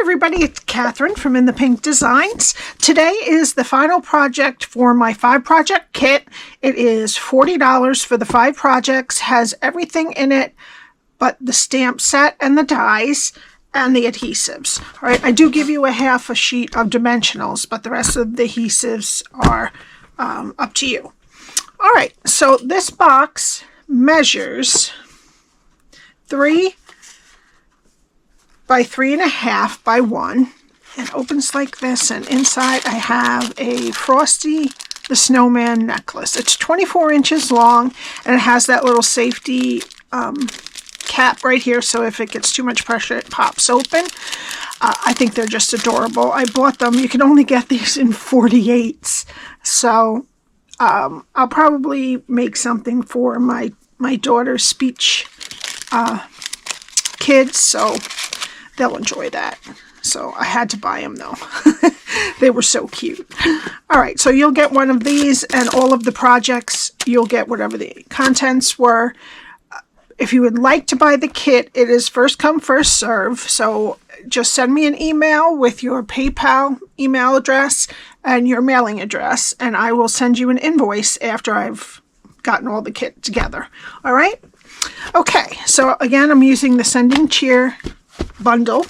everybody, it's Cathryn from In the Pink Designs. Today is the final project for my 5-project kit. It is $40 for the 5 projects, has everything in it but the stamp set and the dies and the adhesives. All right, I do give you a half a sheet of dimensionals, but the rest of the adhesives are up to you. All right, so this box measures 3 by 3.5 by 1 and opens like this, and inside I have a Frosty the Snowman Necklace. It's 24 inches long and it has that little safety cap right here, so if it gets too much pressure it pops open. I think they're just adorable. I bought them. You can only get these in 48s, so I'll probably make something for my daughter's speech kids, so they'll enjoy that. So I had to buy them though. They were so cute. All right, so you'll get one of these, and all of the projects you'll get whatever the contents were. If you would like to buy the kit, it is first come, first serve. So just send me an email with your PayPal email address and your mailing address, and I will send you an invoice after I've gotten all the kit together. All right? Okay, so again, I'm using the Sending Cheer bundle.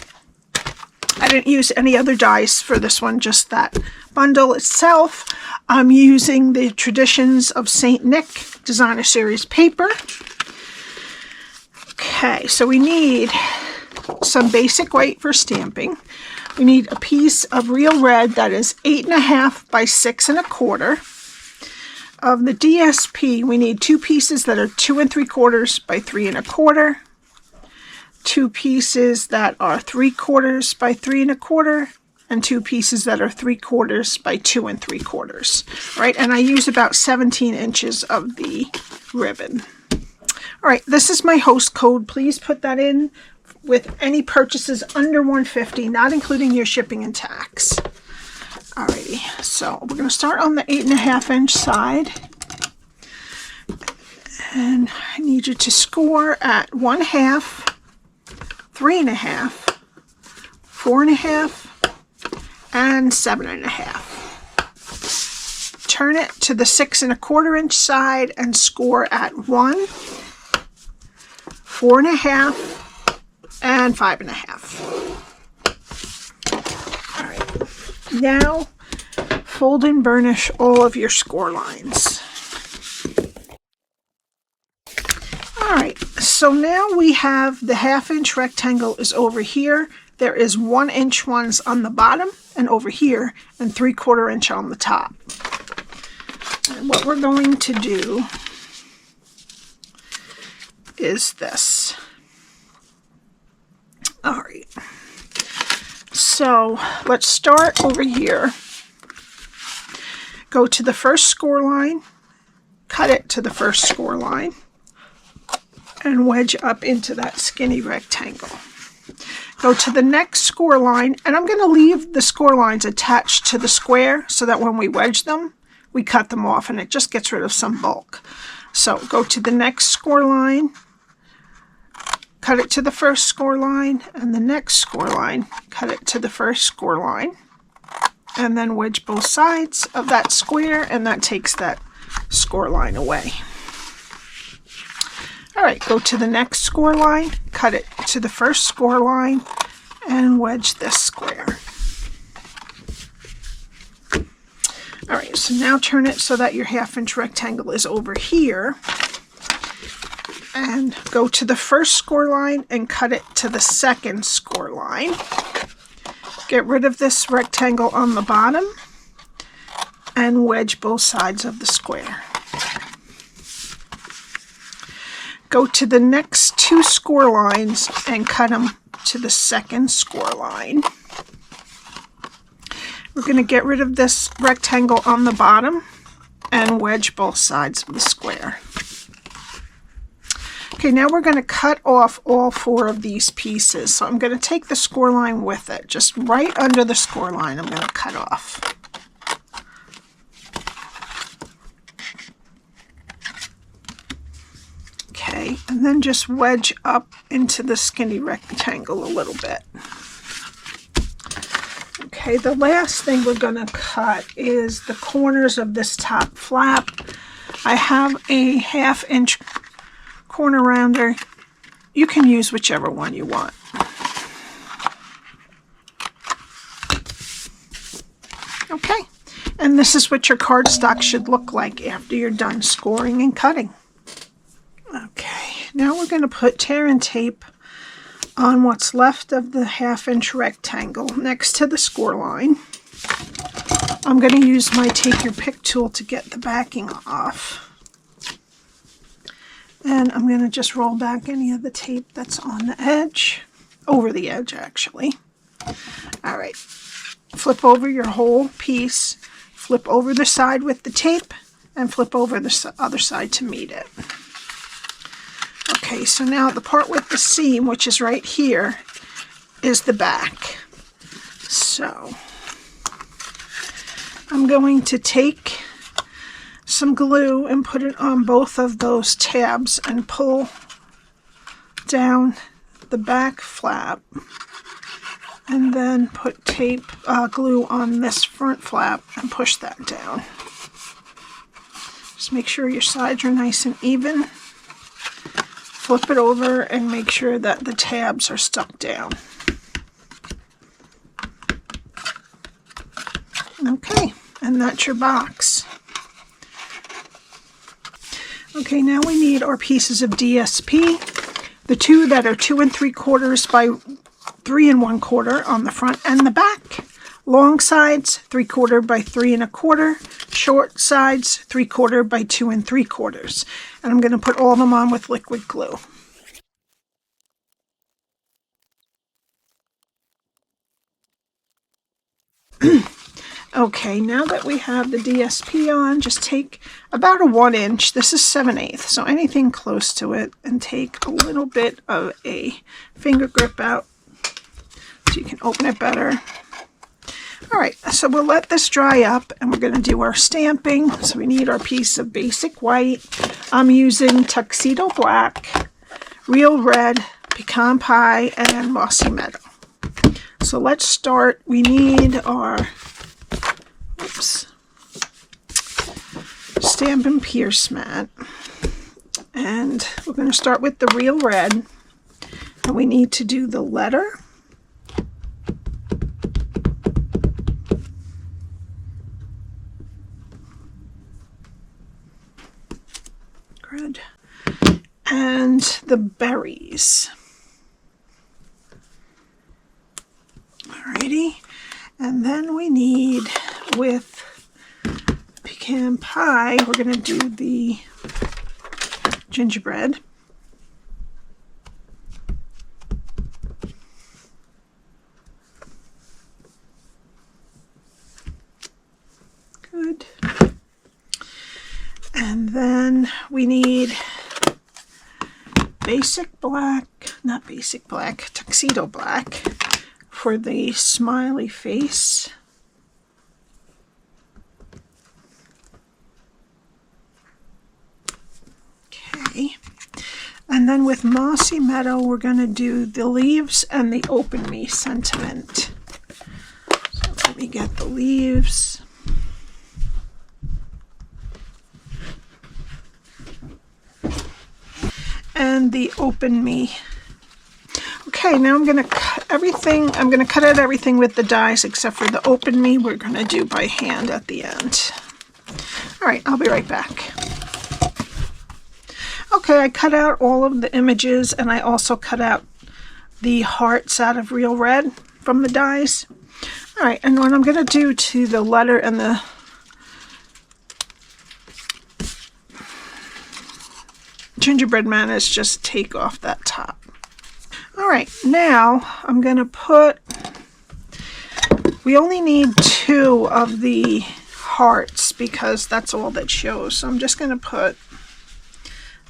I didn't use any other dies for this one, just that bundle itself. I'm using the Traditions of St. Nick Designer Series paper. Okay, so we need some basic white for stamping. We need a piece of real red that is 8.5 by 6.25. Of the DSP, we need 2 pieces that are 2 3/4 by 3.25. 2 pieces that are 3/4 by 3.25, and 2 pieces that are 3/4 by 2 3/4. Right, and I use about 17 inches of the ribbon. All right, this is my host code. Please put that in with any purchases under $150, not including your shipping and tax. Alrighty, so we're going to start on the 8.5 inch side. And I need you to score at 1/2, 3.5, 4.5, and 7.5. Turn it to the 6.25 inch side and score at 1, 4.5, and 5.5. All right, now fold and burnish all of your score lines. All right, so now we have the 1/2 inch rectangle is over here. There is 1 inch ones on the bottom and over here, and 3/4 inch on the top. And what we're going to do is this. All right, so let's start over here. Go to the first score line, cut it to the first score line, and wedge up into that skinny rectangle. Go to the next score line, and I'm going to leave the score lines attached to the square so that when we wedge them, we cut them off and it just gets rid of some bulk. So go to the next score line, cut it to the first score line, and the next score line, cut it to the first score line, and then wedge both sides of that square, and that takes that score line away. All right, go to the next score line, cut it to the first score line, and wedge this square. All right, so now turn it so that your 1/2 inch rectangle is over here, and go to the first score line and cut it to the second score line. Get rid of this rectangle on the bottom and wedge both sides of the square. Go to the next 2 score lines and cut them to the second score line. We're going to get rid of this rectangle on the bottom and wedge both sides of the square. Okay, now we're going to cut off all 4 of these pieces. So I'm going to take the score line with it. Just right under the score line, I'm going to cut off. Okay, and then just wedge up into the skinny rectangle a little bit. Okay, the last thing we're going to cut is the corners of this top flap. I have a 1/2 inch corner rounder. You can use whichever one you want. Okay, and this is what your cardstock should look like after you're done scoring and cutting. Okay, now we're going to put tear and tape on what's left of the 1/2 inch rectangle next to the score line. I'm going to use my take your pick tool to get the backing off. And I'm going to just roll back any of the tape that's on the edge, over the edge actually. All right, flip over your whole piece, flip over the side with the tape, and flip over the other side to meet it. Okay, so now the part with the seam, which is right here, is the back. So I'm going to take some glue and put it on both of those tabs and pull down the back flap, and then put tape glue on this front flap and push that down. Just make sure your sides are nice and even. Flip it over and make sure that the tabs are stuck down. Okay, and that's your box. Okay, now we need our pieces of DSP. The two that are 2 3/4 by 3 1/4 on the front and the back. Long sides 3/4 by 3 1/4. Short sides 3/4 by 2 3/4. And I'm going to put all of them on with liquid glue. Okay, now that we have the DSP on, just take about a 1 inch. This is 7/8, so anything close to it, and take a little bit of a finger grip out so you can open it better. All right, so we'll let this dry up, and we're going to do our stamping. So we need our piece of basic white. I'm using Tuxedo Black, Real Red, Pecan Pie, and Mossy Meadow. So let's start. We need our Stampin' Pierce mat, and we're going to start with the Real Red, and we need to do the letter. Good. And the berries. Alrighty. And then we need, with Pecan Pie, we're going to do the gingerbread. Good. And then we need Tuxedo Black for the smiley face. Okay. And then with Mossy Meadow, we're going to do the leaves and the Open Me sentiment. So let me get the leaves. And the Open Me. Okay, now I'm going to cut everything. I'm going to cut out everything with the dies except for the Open Me. We're going to do by hand at the end. All right, I'll be right back. Okay, I cut out all of the images, and I also cut out the hearts out of Real Red from the dies. All right, and what I'm going to do to the letter and the gingerbread man is just take off that top. All right, now I'm going to put, we only need 2 of the hearts because that's all that shows. So I'm just going to put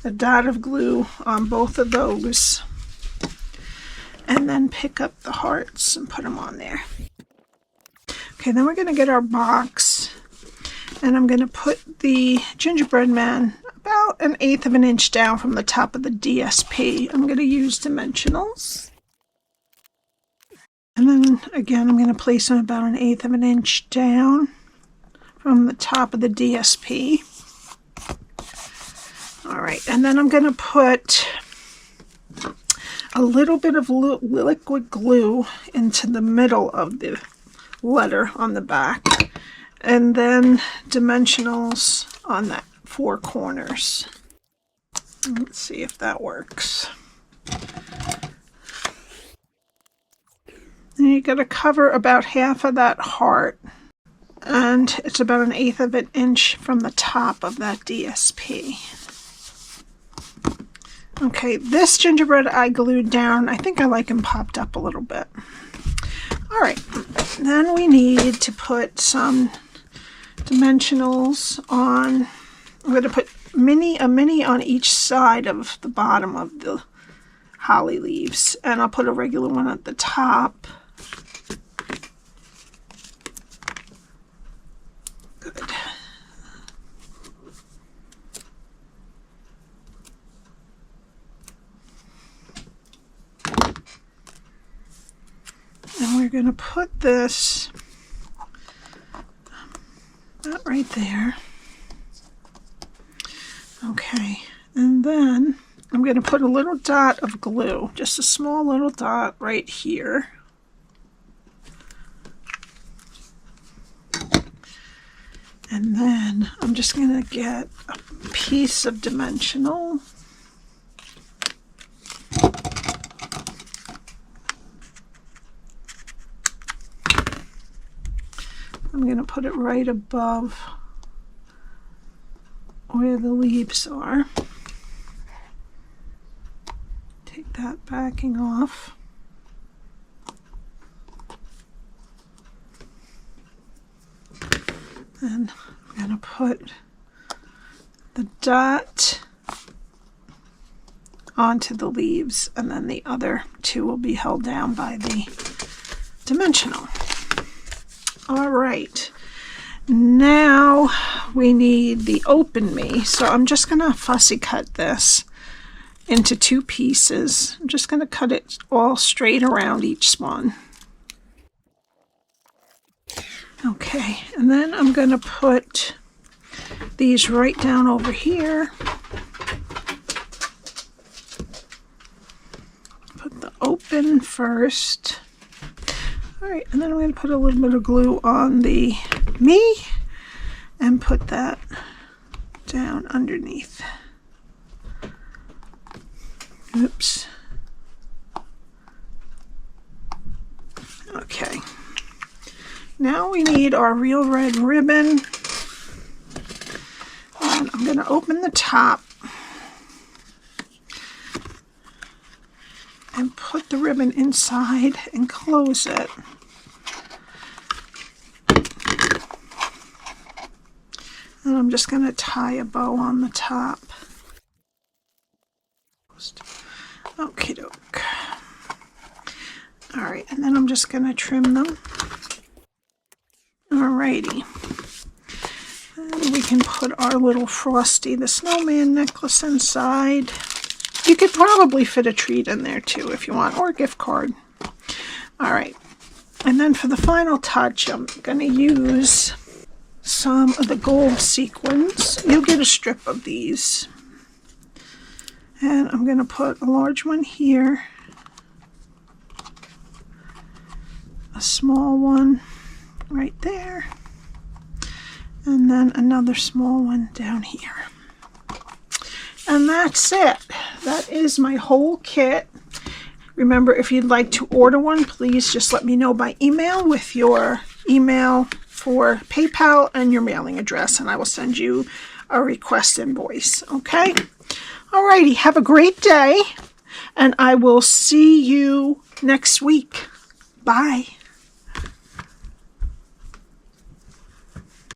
a dot of glue on both of those and then pick up the hearts and put them on there. Okay, then we're going to get our box, and I'm going to put the gingerbread man about 1/8 of an inch down from the top of the DSP. I'm going to use dimensionals. And then again, I'm going to place them about 1/8 of an inch down from the top of the DSP. All right, and then I'm going to put a little bit of liquid glue into the middle of the letter on the back, and then dimensionals on that 4 corners. Let's see if that works. And you got to cover about half of that heart, and it's about 1/8 of an inch from the top of that DSP. Okay, this gingerbread I glued down. I think I like them popped up a little bit. All right, then we need to put some dimensionals on. I'm going to put a mini on each side of the bottom of the holly leaves, and I'll put a regular one at the top. Good. And we're going to put this that right there. Okay, and then I'm going to put a little dot of glue, just a small little dot right here. And then I'm just going to get a piece of dimensional. I'm going to put it right above where the leaves are. Take that backing off. And I'm going to put the dot onto the leaves, and then the other 2 will be held down by the dimensional. All right, now we need the Open Me. So I'm just going to fussy cut this into 2 pieces. I'm just going to cut it all straight around each one. Okay, and then I'm going to put these right down over here. Put the Open first. All right, and then I'm going to put a little bit of glue on the Me and put that down underneath. Oops. Okay. Now we need our real red ribbon. And I'm going to open the top and put the ribbon inside and close it. And I'm just going to tie a bow on the top. Okie doke. Alright, and then I'm just going to trim them. Alrighty. And we can put our little Frosty the Snowman necklace inside. You could probably fit a treat in there too if you want, or a gift card. Alright, and then for the final touch, I'm going to use some of the gold sequins. You'll get a strip of these. And I'm going to put a large one here, a small one right there, and then another small one down here. And that's it. That is my whole kit. Remember, if you'd like to order one, please just let me know by email with your email for PayPal and your mailing address, and I will send you a request invoice. Okay? Alrighty, have a great day, and I will see you next week. Bye.